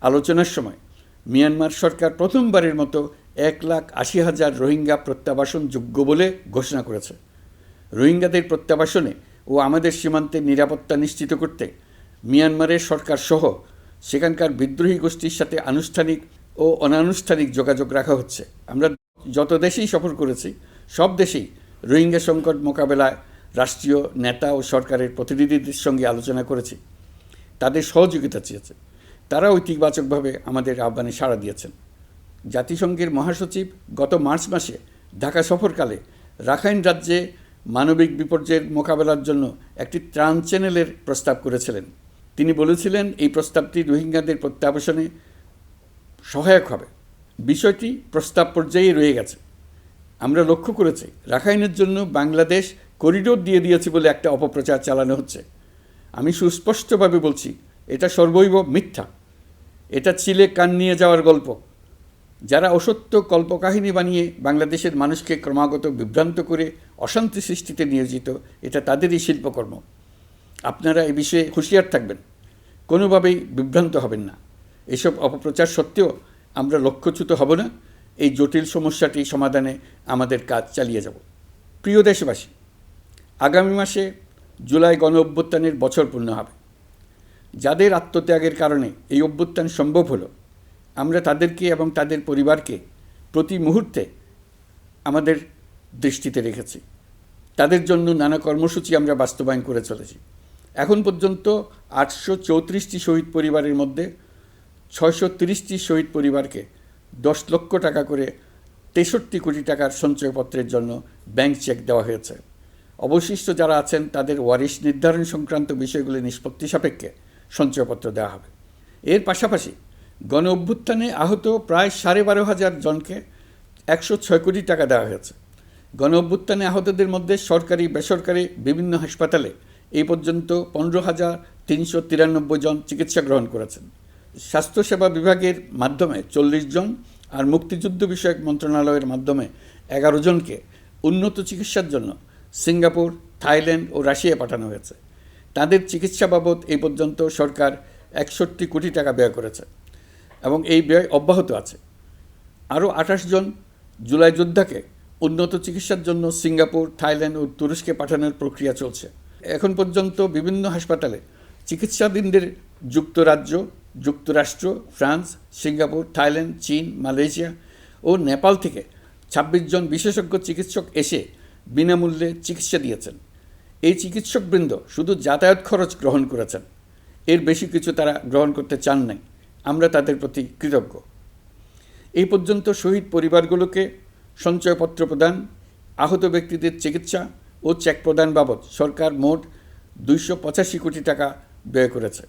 আলোচনার সময় মিয়ানমার সরকার প্রথমবারের মতো 1,80,000 রোহিঙ্গা প্রত্যাবাসনযোগ্য বলে ঘোষণা করেছে। রোহিঙ্গাদের প্রত্যাবাসনে ও আমাদের সীমান্তে নিরাপত্তা নিশ্চিত করতে মিয়ানমারের সরকার সহ সেখানকার বিদ্রোহী গোষ্ঠীর সাথে আনুষ্ঠানিক ও অনানুষ্ঠানিক যোগাযোগ রাখা হচ্ছে। আমরা যত দেশেই সফর করেছি সব দেশেই রোহিঙ্গা সংকট মোকাবেলায় রাষ্ট্রীয় নেতা ও সরকারের প্রতিনিধিদের সঙ্গে আলোচনা করেছি, তাদের সহযোগিতা চেয়েছে। তারা ইতিবাচকভাবে আমাদের আহ্বানে সাড়া দিয়েছেন। জাতিসংঘের মহাসচিব গত মার্চ মাসে ঢাকা সফরকালে রাখাইন রাজ্যে মানবিক বিপর্যয়ের মোকাবেলার জন্য একটি ত্রাণ চ্যানেলের প্রস্তাব করেছিলেন। তিনি বলেছিলেন এই প্রস্তাবটি রোহিঙ্গাদের প্রত্যাবাসনে সহায়ক হবে। বিষয়টি প্রস্তাব পর্যায়ে রয়ে গেছে। আমরা লক্ষ্য করেছি রাখাইনের জন্য বাংলাদেশ করিডোর দিয়ে দিয়েছে বলে একটা অপপ্রচার চালানো হচ্ছে। আমি সুস্পষ্টভাবে বলছি, এটা সর্বৈব মিথ্যা। এটা চিলে কান নিয়ে যাওয়ার গল্প। যারা অসত্য কল্পকাহিনী বানিয়ে বাংলাদেশের মানুষকে ক্রমাগত বিভ্রান্ত করে অশান্তি সৃষ্টিতে নিয়োজিত, এটা তাদেরই শিল্পকর্ম। আপনারা এ বিষয়ে হুঁশিয়ার থাকবেন, কোনোভাবেই বিভ্রান্ত হবেন না। এসব অপপ্রচার সত্ত্বেও আমরা লক্ষ্যচ্যুত হব না। এই জটিল সমস্যাটি সমাধানে আমাদের কাজ চালিয়ে যাব। প্রিয় দেশবাসী, আগামী মাসে জুলাই গণ অভ্যুত্থানের বছর পূর্ণ হবে। যাদের আত্মত্যাগের কারণে এই অভ্যুত্থান সম্ভব হলো, আমরা তাদেরকে এবং তাদের পরিবারকে প্রতি মুহূর্তে আমাদের দৃষ্টিতে রেখেছি। তাদের জন্য নানা কর্মসূচি আমরা বাস্তবায়ন করে চলেছি। এখন পর্যন্ত 834টি শহীদ পরিবারের মধ্যে 630টি শহীদ পরিবারকে 10 লক্ষ টাকা করে 63 কোটি টাকার সঞ্চয়পত্রের জন্য ব্যাংক চেক দেওয়া হয়েছে। অবশিষ্ট যারা আছেন তাদের ওয়ারিশ নির্ধারণ সংক্রান্ত বিষয়গুলি নিষ্পত্তি সাপেক্ষে সঞ্চয়পত্র দেওয়া হবে। এর পাশাপাশি গণ অভ্যুত্থানে আহত প্রায় 12,500 জনকে 106 কোটি টাকা দেওয়া হয়েছে। গণ অভ্যুত্থানে আহতদের মধ্যে সরকারি বেসরকারি বিভিন্ন হাসপাতালে এই পর্যন্ত 15,393 জন চিকিৎসা গ্রহণ করেছেন। স্বাস্থ্যসেবা বিভাগের মাধ্যমে 40 জন আর মুক্তিযুদ্ধ বিষয়ক মন্ত্রণালয়ের মাধ্যমে 11 জনকে উন্নত চিকিৎসার জন্য সিঙ্গাপুর, থাইল্যান্ড ও রাশিয়া পাঠানো হয়েছে। তাদের চিকিৎসা বাবদ এই পর্যন্ত সরকার 61 কোটি টাকা ব্যয় করেছে এবং এই ব্যয় অব্যাহত আছে। আরও 28 জন জুলাই যোদ্ধাকে উন্নত চিকিৎসার জন্য সিঙ্গাপুর, থাইল্যান্ড ও তুরস্কে পাঠানোর প্রক্রিয়া চলছে। এখন পর্যন্ত বিভিন্ন হাসপাতালে চিকিৎসাধীনদের যুক্তরাজ্য, যুক্তরাষ্ট্র, ফ্রান্স, সিঙ্গাপুর, থাইল্যান্ড, চীন, মালয়েশিয়া ও নেপাল থেকে 26 জন বিশেষজ্ঞ চিকিৎসক এসে বিনামূল্যে চিকিৎসা দিয়েছেন। এই চিকিৎসকবৃন্দ শুধু যাতায়াত খরচ গ্রহণ করেছেন, এর বেশি কিছু তারা গ্রহণ করতে চান নাই। আমরা তাদের প্রতি কৃতজ্ঞ। এই পর্যন্ত শহীদ পরিবারগুলোকে সঞ্চয়পত্র প্রদান, আহত ব্যক্তিদের চিকিৎসা ও চেক প্রদান বাবদ সরকার মোট 285 কোটি টাকা ব্যয় করেছে।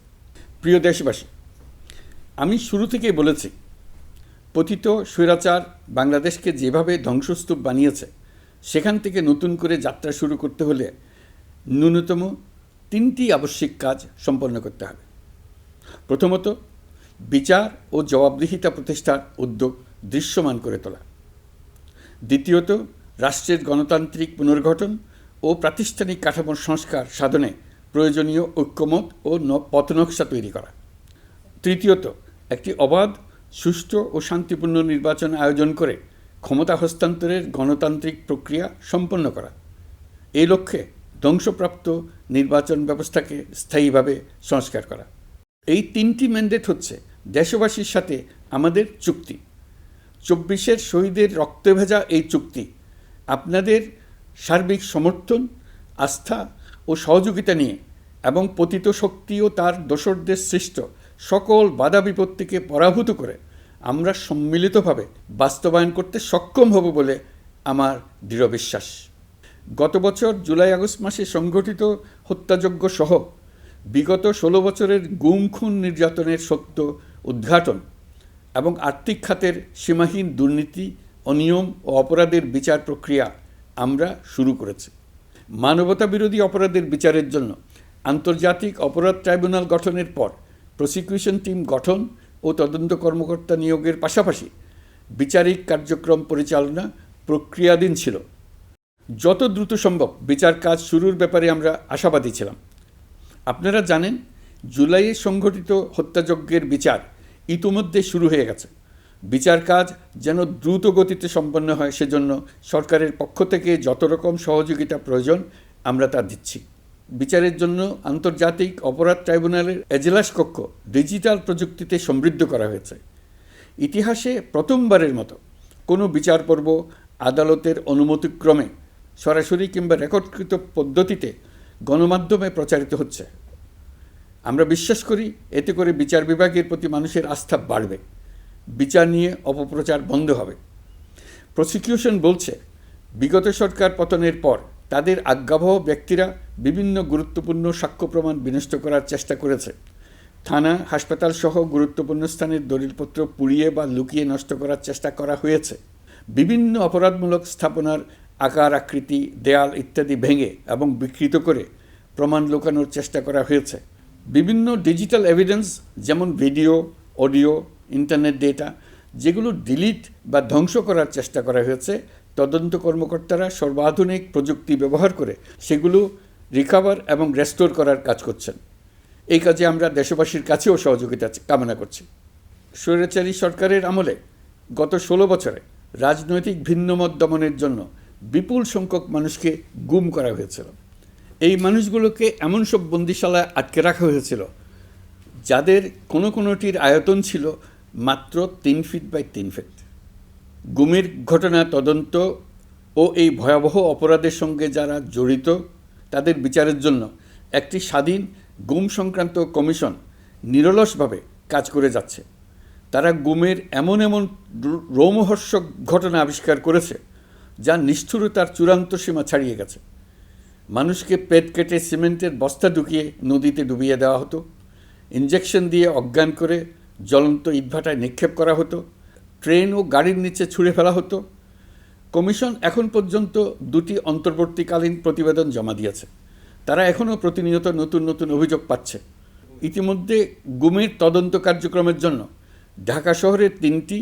প্রিয় দেশবাসী, আমি শুরু থেকেই বলেছি, পতিত স্বৈরাচার বাংলাদেশকে যেভাবে ধ্বংসস্তূপ বানিয়েছে, সেখান থেকে নতুন করে যাত্রা শুরু করতে হলে ন্যূনতম 3টি আবশ্যিক কাজ সম্পন্ন করতে হবে। প্রথমত, বিচার ও জবাবদিহিতা প্রতিষ্ঠার উদ্যোগ দৃশ্যমান করে তোলা। দ্বিতীয়ত, রাষ্ট্রের গণতান্ত্রিক পুনর্গঠন ও প্রাতিষ্ঠানিক কাঠামোর সংস্কার সাধনে প্রয়োজনীয় ঐক্যমত ও পথনকশা তৈরি করা। তৃতীয়ত, একটি অবাধ, সুষ্ঠু ও শান্তিপূর্ণ নির্বাচন আয়োজন করে ক্ষমতা হস্তান্তরের গণতান্ত্রিক প্রক্রিয়া সম্পন্ন করা। এই লক্ষ্যে ধ্বংসপ্রাপ্ত নির্বাচন ব্যবস্থাকে স্থায়ীভাবে সংস্কার করা। এই 3টি ম্যান্ডেট হচ্ছে দেশবাসীর সাথে আমাদের চুক্তি। 24-এর শহীদের রক্তে ভেজা এই চুক্তি আপনাদের সার্বিক সমর্থন, আস্থা ও সহযোগিতা নিয়ে এবং পতিত শক্তি ও তার দোসরদের সৃষ্ট সকল বাধা বিপত্তিকে পরাভূত করে আমরা সম্মিলিতভাবে বাস্তবায়ন করতে সক্ষম হব বলে আমার দৃঢ় বিশ্বাস। গত বছর জুলাই আগস্ট মাসে সংঘটিত হত্যাযজ্ঞ সহ বিগত 16 বছরের গুম খুন নির্যাতনের সত্য উদ্ঘাটন এবং আর্থিক খাতের সীমাহীন দুর্নীতি, অনিয়ম ও অপরাধের বিচার প্রক্রিয়া আমরা শুরু করেছি। মানবতা বিরোধী অপরাধের বিচারের জন্য আন্তর্জাতিক অপরাধ ট্রাইব্যুনাল গঠনের পর প্রসিকিউশন টিম গঠন ও তদন্ত কর্মকর্তা নিয়োগের পাশাপাশি বিচারিক কার্যক্রম পরিচালনা প্রক্রিয়াধীন ছিল। যত দ্রুত সম্ভব বিচার কাজ শুরুর ব্যাপারে আমরা আশাবাদী ছিলাম। আপনারা জানেন, জুলাইয়ে সংঘটিত হত্যাযজ্ঞের বিচার ইতিমধ্যে শুরু হয়ে গেছে। বিচার কাজ যেন দ্রুত গতিতে সম্পন্ন হয় সেজন্য সরকারের পক্ষ থেকে যত রকম সহযোগিতা প্রয়োজন আমরা তা দিচ্ছি। বিচারের জন্য আন্তর্জাতিক অপরাধ ট্রাইব্যুনালের এজলাস কক্ষ ডিজিটাল প্রযুক্তিতে সমৃদ্ধ করা হয়েছে। ইতিহাসে প্রথমবারের মতো কোনো বিচার পর্ব আদালতের অনুমতিক্রমে সরাসরি কিংবা রেকর্ডকৃত পদ্ধতিতে গণমাধ্যমে প্রচারিত হচ্ছে। আমরা বিশ্বাস করি এতে করে বিচার বিভাগের প্রতি মানুষের আস্থা বাড়বে, বিচার নিয়ে অপপ্রচার বন্ধ হবে। প্রসিকিউশন বলছে, বিগত সরকার পতনের পর তাদের আজ্ঞাবহ ব্যক্তিরা বিভিন্ন গুরুত্বপূর্ণ সাক্ষ্য প্রমাণ বিনষ্ট করার চেষ্টা করেছে। থানা, হাসপাতাল সহ গুরুত্বপূর্ণ স্থানের দলিলপত্র পুড়িয়ে বা লুকিয়ে নষ্ট করার চেষ্টা করা হয়েছে। বিভিন্ন অপরাধমূলক স্থাপনার আকার, আকৃতি, দেয়াল ইত্যাদি ভেঙে এবং বিকৃত করে প্রমাণ লুকানোর চেষ্টা করা হয়েছে। বিভিন্ন ডিজিটাল এভিডেন্স যেমন ভিডিও, অডিও, ইন্টারনেট ডেটা যেগুলো ডিলিট বা ধ্বংস করার চেষ্টা করা হয়েছে, তদন্ত কর্মকর্তারা সর্বাধুনিক প্রযুক্তি ব্যবহার করে সেগুলো রিকভার এবং রেস্টোর করার কাজ করছেন। এই কাজে আমরা দেশবাসীর কাছেও সহযোগিতা কামনা করছি। স্বৈরাচারী সরকারের আমলে গত 16 বছরে রাজনৈতিক ভিন্নমত দমনের জন্য বিপুল সংখ্যক মানুষকে গুম করা হয়েছিল। এই মানুষগুলোকে এমন সব বন্দিশালায় আটকে রাখা হয়েছিল যাদের কোনোটির আয়তন ছিল মাত্র 3 ফিট বাই 3 ফিট। গুমের ঘটনা তদন্ত ও এই ভয়াবহ অপরাধের সঙ্গে যারা জড়িত তাদের বিচারের জন্য একটি স্বাধীন গুম সংক্রান্ত কমিশন নিরলসভাবে কাজ করে যাচ্ছে। তারা গুমের এমন রোমহর্ষক ঘটনা আবিষ্কার করেছে যা নিষ্ঠুরতার চূড়ান্ত সীমা ছাড়িয়ে গেছে। মানুষকে পেট কেটে সিমেন্টের বস্তা ঢুকিয়ে নদীতে ডুবিয়ে দেওয়া হতো, ইঞ্জেকশন দিয়ে অজ্ঞান করে জ্বলন্ত ইটভাটায় নিক্ষেপ করা হতো, ট্রেন ও গাড়ির নিচে ছুঁড়ে ফেলা হতো। কমিশন এখন পর্যন্ত 2টি অন্তর্বর্তীকালীন প্রতিবেদন জমা দিয়েছে। তারা এখনও প্রতিনিয়ত নতুন অভিযোগ পাচ্ছে। ইতিমধ্যে গুমের তদন্ত কার্যক্রমের জন্য ঢাকা শহরের 3টি,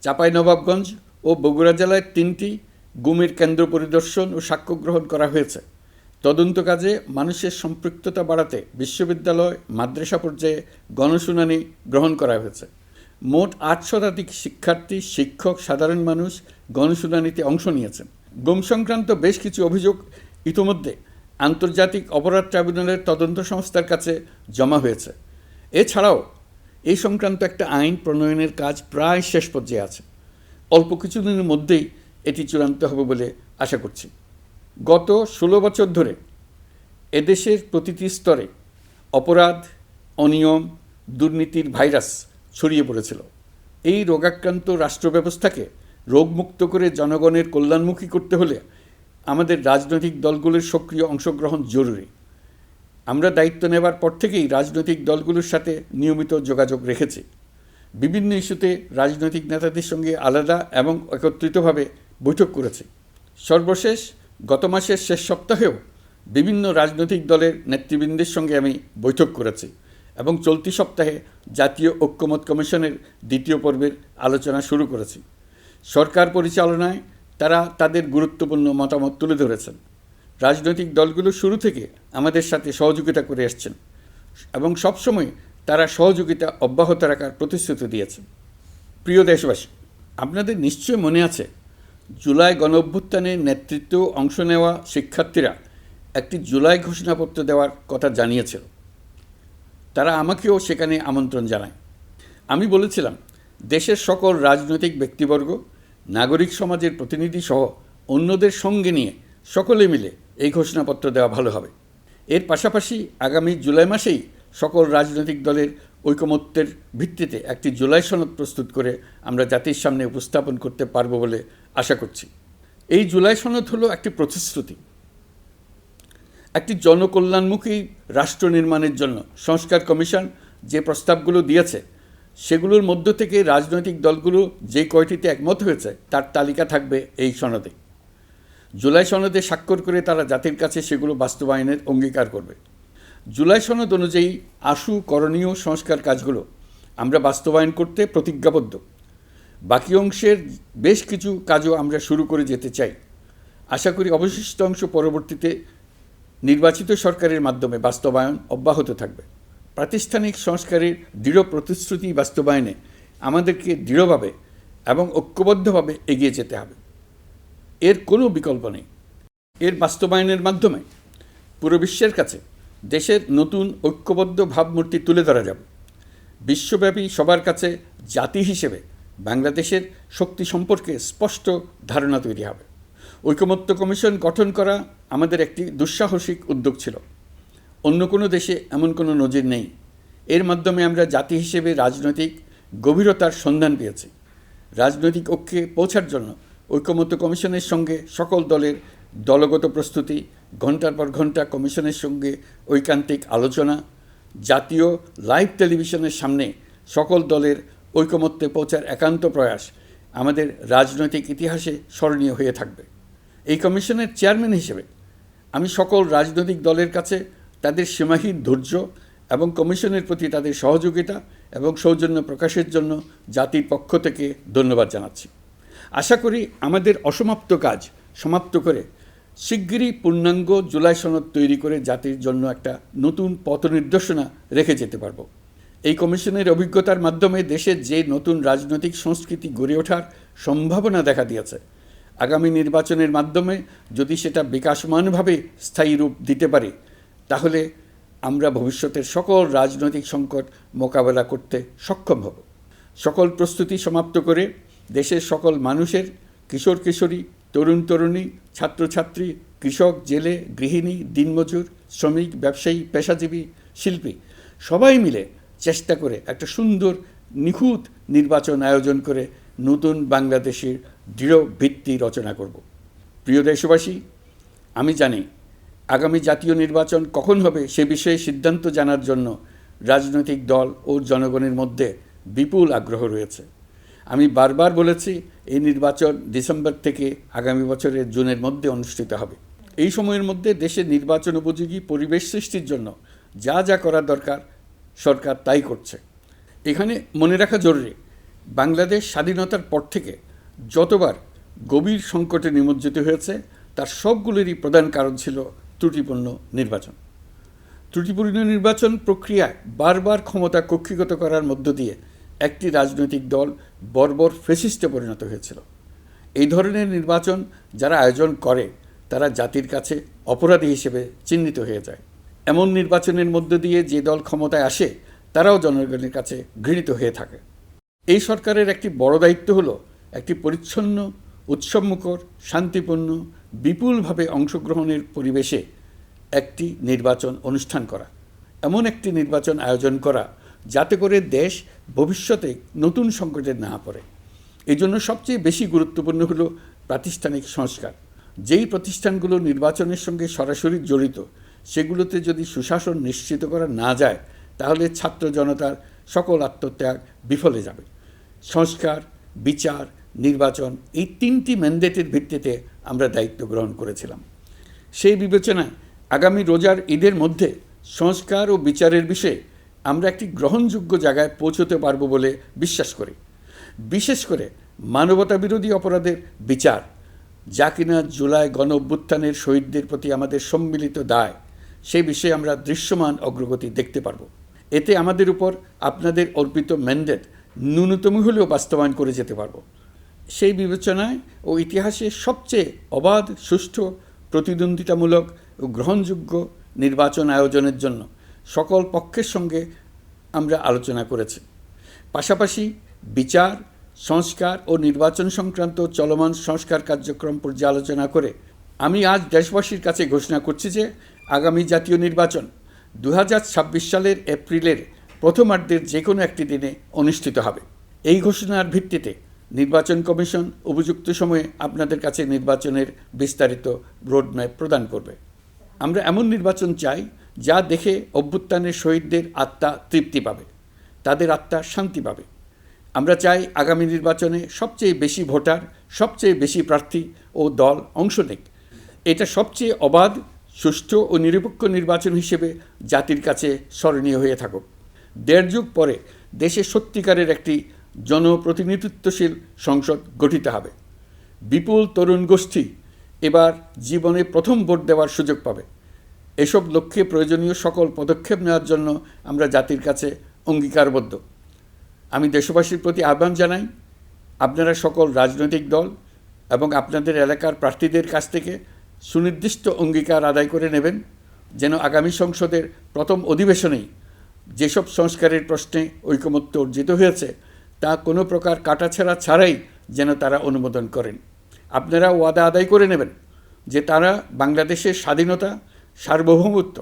চাঁপাইনবাবগঞ্জ ও বগুড়া জেলায় 3টি গুমের কেন্দ্র পরিদর্শন ও সাক্ষ্য গ্রহণ করা হয়েছে। তদন্ত কাজে মানুষের সম্পৃক্ততা বাড়াতে বিশ্ববিদ্যালয়, মাদ্রাসা পর্যায়ে গণশুনানি গ্রহণ করা হয়েছে। মোট 8 শতাধিক শিক্ষার্থী, শিক্ষক, সাধারণ মানুষ গণশুনানিতে অংশ নিয়েছেন। গুম সংক্রান্ত বেশ কিছু অভিযোগ ইতিমধ্যে আন্তর্জাতিক অপরাধ ট্রাইব্যুনালের তদন্ত সংস্থার কাছে জমা হয়েছে। এছাড়াও এই সংক্রান্ত একটা আইন প্রণয়নের কাজ প্রায় শেষ পর্যায়ে আছে। অল্প কিছুদিনের মধ্যেই এটি চূড়ান্ত হবে বলে আশা করছি। গত 16 বছর ধরে এদেশের প্রতিটি স্তরে অপরাধ, অনিয়ম, দুর্নীতির ভাইরাস ছড়িয়ে পড়েছিল। এই রোগাক্রান্ত রাষ্ট্র ব্যবস্থাকে রোগমুক্ত করে জনগণের কল্যাণমুখী করতে হলে আমাদের রাজনৈতিক দলগুলোর সক্রিয় অংশগ্রহণ জরুরি। আমরা দায়িত্ব নেবার পর থেকেই রাজনৈতিক দলগুলোর সাথে নিয়মিত যোগাযোগ রেখেছি। বিভিন্ন ইস্যুতে রাজনৈতিক নেতাদের সঙ্গে আলাদা এবং একত্রিতভাবে বৈঠক করেছি। সর্বশেষ গত মাসের শেষ সপ্তাহেও বিভিন্ন রাজনৈতিক দলের নেতৃবৃন্দের সঙ্গে আমি বৈঠক করেছি এবং চলতি সপ্তাহে জাতীয় ঐক্যমত কমিশনের 2য় পর্বের আলোচনা শুরু করেছি। সরকার পরিচালনায় তারা তাদের গুরুত্বপূর্ণ মতামত তুলে ধরেছেন। রাজনৈতিক দলগুলো শুরু থেকে আমাদের সাথে সহযোগিতা করে আসছেন এবং সবসময় তারা সহযোগিতা অব্যাহত রাখার প্রতিশ্রুতি দিয়েছেন। প্রিয় দেশবাসী, আপনাদের নিশ্চয় মনে আছে জুলাই গণঅভ্যুত্থানে নেতৃত্ব অংশ নেওয়া শিক্ষার্থীরা একটি জুলাই ঘোষণাপত্র দেওয়ার কথা জানিয়েছিল। তারা আমাকেও সেখানে আমন্ত্রণ জানায়। আমি বলেছিলাম দেশের সকল রাজনৈতিক ব্যক্তিবর্গ, নাগরিক সমাজের প্রতিনিধি সহ অন্যদের সঙ্গে নিয়ে সকলে মিলে এই ঘোষণাপত্র দেওয়া ভালো হবে। এর পাশাপাশি আগামী জুলাই মাসেই সকল রাজনৈতিক দলের ঐকমত্যের ভিত্তিতে একটি জুলাই সনদ প্রস্তুত করে আমরা জাতির সামনে উপস্থাপন করতে পারব বলে আশা করছি। এই জুলাই সনদ হলো একটি প্রতিশ্রুতি, একটি জনকল্যাণমুখী রাষ্ট্র নির্মাণের জন্য সংস্কার কমিশন যে প্রস্তাবগুলো দিয়েছে সেগুলোর মধ্য থেকে রাজনৈতিক দলগুলো যে কয়টিতে একমত হয়েছে তার তালিকা থাকবে এই সনদে। জুলাই সনদে স্বাক্ষর করে তারা জাতির কাছে সেগুলো বাস্তবায়নের অঙ্গীকার করবে। জুলাই সনদ অনুযায়ী আশু করণীয় সংস্কার কাজগুলো আমরা বাস্তবায়ন করতে প্রতিজ্ঞাবদ্ধ। বাকি অংশের বেশ কিছু কাজও আমরা শুরু করে যেতে চাই। আশা করি অবশিষ্ট অংশ পরবর্তীতে নির্বাচিত সরকারের মাধ্যমে বাস্তবায়ন অব্যাহত থাকবে। প্রাতিষ্ঠানিক সংস্কারের দৃঢ় প্রতিশ্রুতি বাস্তবায়নে আমাদেরকে দৃঢ়ভাবে এবং ঐক্যবদ্ধভাবে এগিয়ে যেতে হবে। এর কোনো বিকল্প নেই। এর বাস্তবায়নের মাধ্যমে পুরো বিশ্বের কাছে দেশের নতুন ঐক্যবদ্ধ ভাবমূর্তি তুলে ধরা যাবে। বিশ্বব্যাপী সবার কাছে জাতি হিসেবে বাংলাদেশের শক্তি সম্পর্কে স্পষ্ট ধারণা তৈরি হবে। ঐকমত্য কমিশন গঠন করা আমাদের একটি দুঃসাহসিক উদ্যোগ ছিল। অন্য কোনো দেশে এমন কোনো নজির নেই। এর মাধ্যমে আমরা জাতি হিসেবে রাজনৈতিক গভীরতার সন্ধান পেয়েছি। রাজনৈতিক ঐক্যে পৌঁছার জন্য ঐকমত্য কমিশনের সঙ্গে সকল দলের দলগত প্রস্তুতি, ঘণ্টার পর ঘণ্টা কমিশনের সঙ্গে ঐকান্তিক আলোচনা, জাতীয় লাইভ টেলিভিশনের সামনে সকল দলের ঐকমত্যে পৌঁছার একান্ত প্রয়াস আমাদের রাজনৈতিক ইতিহাসে স্মরণীয় হয়ে থাকবে। এই কমিশনের চেয়ারম্যান হিসেবে আমি সকল রাজনৈতিক দলের কাছে তাদের সীমাহীন ধৈর্য এবং কমিশনের প্রতি তাদের সহযোগিতা এবং সৌজন্য প্রকাশের জন্য জাতির পক্ষ থেকে ধন্যবাদ জানাচ্ছি। আশা করি আমাদের অসমাপ্ত কাজ সমাপ্ত করে শিগগিরই পূর্ণাঙ্গ জুলাই সনদ তৈরি করে জাতির জন্য একটা নতুন পথ নির্দেশনা রেখে যেতে পারব। এই কমিশনের অভিজ্ঞতার মাধ্যমে দেশের যে নতুন রাজনৈতিক সংস্কৃতি গড়ে ওঠার সম্ভাবনা দেখা দিয়েছে, আগামী নির্বাচনের মাধ্যমে যদি সেটা বিকাশমানভাবে স্থায়ী রূপ দিতে পারে তাহলে আমরা ভবিষ্যতের সকল রাজনৈতিক সংকট মোকাবেলা করতে সক্ষম হব। সকল প্রস্তুতি সমাপ্ত করে দেশের সকল মানুষের, কিশোর কিশোরী, তরুণ তরুণী, ছাত্রছাত্রী, কৃষক, জেলে, গৃহিণী, দিনমজুর, শ্রমিক, ব্যবসায়ী, পেশাজীবী, শিল্পী সবাই মিলে চেষ্টা করে একটা সুন্দর নিখুঁত নির্বাচন আয়োজন করে নতুন বাংলাদেশের দৃঢ় ভিত্তি রচনা করব। প্রিয় দেশবাসী, আমি জানি আগামী জাতীয় নির্বাচন কখন হবে সে বিষয়ে সিদ্ধান্ত জানার জন্য রাজনৈতিক দল ও জনগণের মধ্যে বিপুল আগ্রহ রয়েছে। আমি বারবার বলেছি এই নির্বাচন ডিসেম্বর থেকে আগামী বছরের জুনের মধ্যে অনুষ্ঠিত হবে। এই সময়ের মধ্যে দেশের নির্বাচন উপযোগী পরিবেশ সৃষ্টির জন্য যা যা করা দরকার সরকার তাই করছে। এখানে মনে রাখা জরুরি, বাংলাদেশ স্বাধীনতার পর থেকে যতবার গভীর সংকটে নিমজ্জিত হয়েছে তার সবগুলোরই প্রধান কারণ ছিল ত্রুটিপূর্ণ নির্বাচন। ত্রুটিপূর্ণ নির্বাচন প্রক্রিয়ায় বারবার ক্ষমতা কক্ষিগত করার মধ্য দিয়ে একটি রাজনৈতিক দল বর্বর ফ্যাসিস্টে পরিণত হয়েছিল। এই ধরনের নির্বাচন যারা আয়োজন করে তারা জাতির কাছে অপরাধী হিসেবে চিহ্নিত হয়ে যায়। এমন নির্বাচনের মধ্য দিয়ে যে দল ক্ষমতায় আসে তারাও জনগণের কাছে ঘৃণিত হয়ে থাকে। এই সরকারের একটি বড় দায়িত্ব হলো একটি পরিচ্ছন্ন, উৎসবমুখর, শান্তিপূর্ণ, বিপুলভাবে অংশগ্রহণের পরিবেশে একটি নির্বাচন অনুষ্ঠান করা, এমন একটি নির্বাচন আয়োজন করা যাতে করে দেশ ভবিষ্যতে নতুন সংকটে না পড়ে। এই জন্য সবচেয়ে বেশি গুরুত্বপূর্ণ হলো প্রাতিষ্ঠানিক সংস্কার। যেই প্রতিষ্ঠানগুলো নির্বাচনের সঙ্গে সরাসরি জড়িত সেগুলোতে যদি সুশাসন নিশ্চিত করা না যায় তাহলে ছাত্র জনতার সকল আত্মত্যাগ বিফলে যাবে। সংস্কার, বিচার, নির্বাচন এই তিনটি ম্যান্ডেটের ভিত্তিতে আমরা দায়িত্ব গ্রহণ করেছিলাম। সেই বিবেচনায় আগামী রোজার ঈদের মধ্যে সংস্কার ও বিচারের বিষয়ে আমরা একটি গ্রহণযোগ্য জায়গায় পৌঁছতে পারব বলে বিশ্বাস করি। বিশেষ করে মানবতাবিরোধী অপরাধের বিচার, যা কিনা জুলাই গণ অভ্যুত্থানের শহীদদের প্রতি আমাদের সম্মিলিত দায়, সেই বিষয়ে আমরা দৃশ্যমান অগ্রগতি দেখতে পারব। এতে আমাদের উপর আপনাদের অর্পিত ম্যান্ডেট ন্যূনতম হলেও বাস্তবায়ন করে যেতে পারব। সেই বিবেচনায় ও ইতিহাসে সবচেয়ে অবাধ, সুষ্ঠু, প্রতিদ্বন্দ্বিতামূলক ও গ্রহণযোগ্য নির্বাচন আয়োজনের জন্য সকল পক্ষের সঙ্গে আমরা আলোচনা করেছি। পাশাপাশি বিচার, সংস্কার ও নির্বাচন সংক্রান্ত চলমান সংস্কার কার্যক্রম পর্যালোচনা করে আমি আজ দেশবাসীর কাছে ঘোষণা করছি যে আগামী জাতীয় নির্বাচন 2026 সালের এপ্রিলের প্রথমার্ধের যে কোনো একটি দিনে অনুষ্ঠিত হবে। এই ঘোষণার ভিত্তিতে নির্বাচন কমিশন উপযুক্ত সময়ে আপনাদের কাছে নির্বাচনের বিস্তারিত রোডম্যাপ প্রদান করবে। আমরা এমন নির্বাচন চাই যা দেখে অভ্যুত্থানের শহীদদের আত্মা তৃপ্তি পাবে, তাদের আত্মা শান্তি পাবে। আমরা চাই আগামী নির্বাচনে সবচেয়ে বেশি ভোটার, সবচেয়ে বেশি প্রার্থী ও দল অংশ নেক। এটা সবচেয়ে অবাধ, সুষ্ঠু ও নিরপেক্ষ নির্বাচন হিসেবে জাতির কাছে স্মরণীয় হয়ে থাকুক। 1.5 যুগ পরে দেশে সত্যিকারের একটি জনপ্রতিনিধিত্বশীল সংসদ গঠিত হবে। বিপুল তরুণ গোষ্ঠী এবার জীবনে প্রথম ভোট দেওয়ার সুযোগ পাবে। এসব লক্ষ্যে প্রয়োজনীয় সকল পদক্ষেপ নেওয়ার জন্য আমরা জাতির কাছে অঙ্গীকারবদ্ধ। আমি দেশবাসীর প্রতি আহ্বান জানাই, আপনারা সকল রাজনৈতিক দল এবং আপনাদের এলাকার প্রার্থীদের কাছ থেকে সুনির্দিষ্ট অঙ্গীকার আদায় করে নেবেন, যেন আগামী সংসদের প্রথম অধিবেশনেই যেসব সংস্কারের প্রশ্নে ঐকমত্য অর্জিত হয়েছে তা কোনো প্রকার কাটাছেঁড়া ছাড়াই যেন তারা অনুমোদন করেন। আপনারা ওয়াদা আদায় করে নেবেন যে তারা বাংলাদেশের স্বাধীনতা, সার্বভৌমত্ব,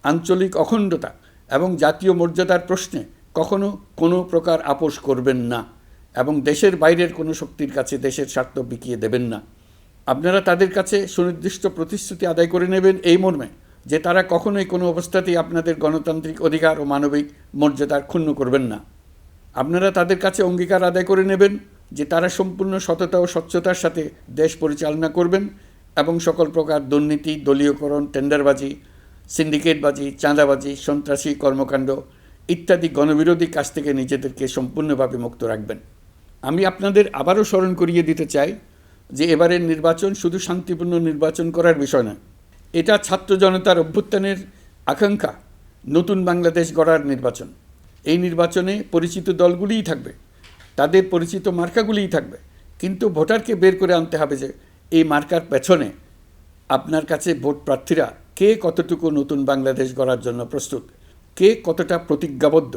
আঞ্চলিক অখণ্ডতা এবং জাতীয় মর্যাদার প্রশ্নে কখনো কোনো প্রকার আপোষ করবেন না এবং দেশের বাইরের কোনো শক্তির কাছে দেশের স্বার্থ বিকিয়ে দেবেন না। আপনারা তাদের কাছে সুনির্দিষ্ট প্রতিশ্রুতি আদায় করে নেবেন এই মর্মে যে তারা কখনোই কোনো অবস্থাতেই আপনাদের গণতান্ত্রিক অধিকার ও মানবিক মর্যাদার ক্ষুণ্ণ করবেন না। আপনারা তাদের কাছে অঙ্গীকার আদায় করে নেবেন যে তারা সম্পূর্ণ সততা ও স্বচ্ছতার সাথে দেশ পরিচালনা করবেন এবং সকল প্রকার দুর্নীতি, দলীয়করণ, টেন্ডারবাজি, সিন্ডিকেটবাজি, চাঁদাবাজি, সন্ত্রাসী কর্মকাণ্ড ইত্যাদি গণবিরোধী কাজ থেকে নিজেদেরকে সম্পূর্ণভাবে মুক্ত রাখবেন। আমি আপনাদের আবারও স্মরণ করিয়ে দিতে চাই যে এবারের নির্বাচন শুধু শান্তিপূর্ণ নির্বাচন করার বিষয় নয়, এটা ছাত্র জনতার অভ্যুত্থানের আকাঙ্ক্ষা নতুন বাংলাদেশ গড়ার নির্বাচন। এই নির্বাচনে পরিচিত দলগুলিই থাকবে, তাদের পরিচিত মার্কাগুলিই থাকবে, কিন্তু ভোটারকে বের করে আনতে হবে যে এই মার্কার পেছনে আপনার কাছে ভোট প্রার্থীরা কে কতটুকু নতুন বাংলাদেশ গড়ার জন্য প্রস্তুত, কে কতটা প্রতিজ্ঞাবদ্ধ।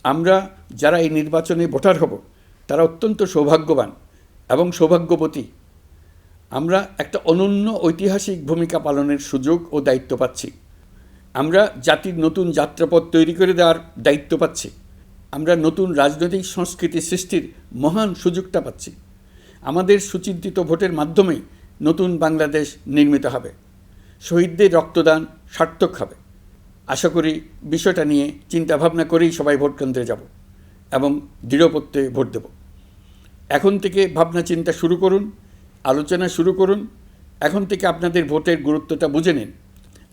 আমরা যারা এই নির্বাচনে ভোটার হব তারা অত্যন্ত সৌভাগ্যবান এবং সৌভাগ্যবতী। আমরা একটা অনন্য ঐতিহাসিক ভূমিকা পালনের সুযোগ ও দায়িত্ব পাচ্ছি। আমরা জাতির নতুন যাত্রাপথ তৈরি করে দেওয়ার দায়িত্ব পাচ্ছি। আমরা নতুন রাজনৈতিক সংস্কৃতি সৃষ্টির মহান সুযোগটা পাচ্ছি। আমাদের সুচিন্তিত ভোটের মাধ্যমেই নতুন বাংলাদেশ নির্মিত হবে। শহীদদের রক্তদান সার্থক হবে। আশা করি বিষয়টা নিয়ে চিন্তাভাবনা করেই সবাই ভোট কেন্দ্রে যাব এবং দৃঢ়প্রত্যয়ে ভোট দেব। এখন থেকে ভাবনা চিন্তা শুরু করুন, আলোচনা শুরু করুন। এখন থেকে আপনাদের ভোটের গুরুত্বটা বুঝে নিন।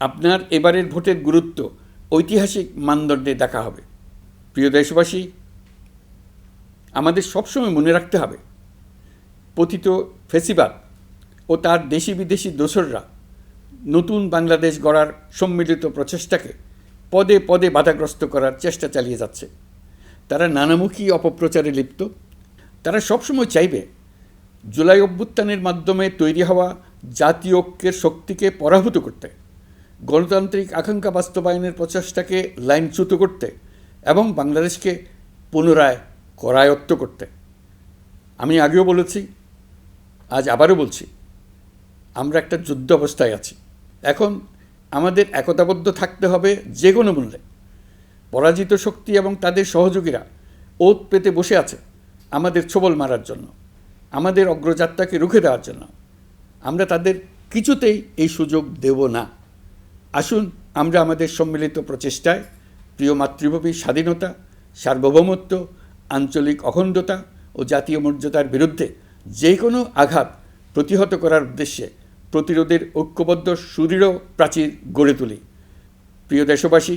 আপনার এবারের ভোটের গুরুত্ব ঐতিহাসিক মানদণ্ডে দেখা হবে। প্রিয় দেশবাসী, আমাদের সবসময় মনে রাখতে হবে পতিত ফ্যাসিবাদ ও তার দেশি বিদেশি দোসররা নতুন বাংলাদেশ গড়ার সম্মিলিত প্রচেষ্টাকে পদে পদে বাধাগ্রস্ত করার চেষ্টা চালিয়ে যাচ্ছে। তারা নানামুখী অপপ্রচারে লিপ্ত। তারা সবসময় চাইবে জুলাই অভ্যুত্থানের মাধ্যমে তৈরি হওয়া জাতীয় ঐক্যের শক্তিকে পরাভূত করতে, গণতান্ত্রিক আকাঙ্ক্ষা বাস্তবায়নের প্রচেষ্টাকে লাইনচ্যুত করতে এবং বাংলাদেশকে পুনরায় করায়ত্ত করতে। আমি আগেও বলেছি, আজ আবারও বলছি, আমরা একটা যুদ্ধ অবস্থায় আছি। এখন আমাদের একতাবদ্ধ থাকতে হবে যে কোনো মূল্যে। পরাজিত শক্তি এবং তাদের সহযোগীরা ওত পেতে বসে আছে আমাদের ছোবল মারার জন্য, আমাদের অগ্রযাত্রাকে রুখে দেওয়ার জন্য। আমরা তাদের কিছুতেই এই সুযোগ দেব না। আসুন আমরা আমাদের সম্মিলিত প্রচেষ্টায় প্রিয় মাতৃভূমির স্বাধীনতা, সার্বভৌমত্ব, আঞ্চলিক অখণ্ডতা ও জাতীয় মর্যাদার বিরুদ্ধে যে কোনো আঘাত প্রতিহত করার উদ্দেশ্যে প্রতিরোধের ঐক্যবদ্ধ সুদৃঢ় প্রাচীর গড়ে তুলি। প্রিয় দেশবাসী,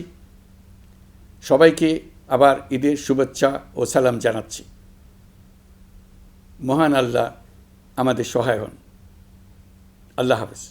সবাইকে আবার ঈদের শুভেচ্ছা ও সালাম জানাচ্ছি। মহান আল্লাহ আমাদের সহায় হন। আল্লাহ হাফেজ।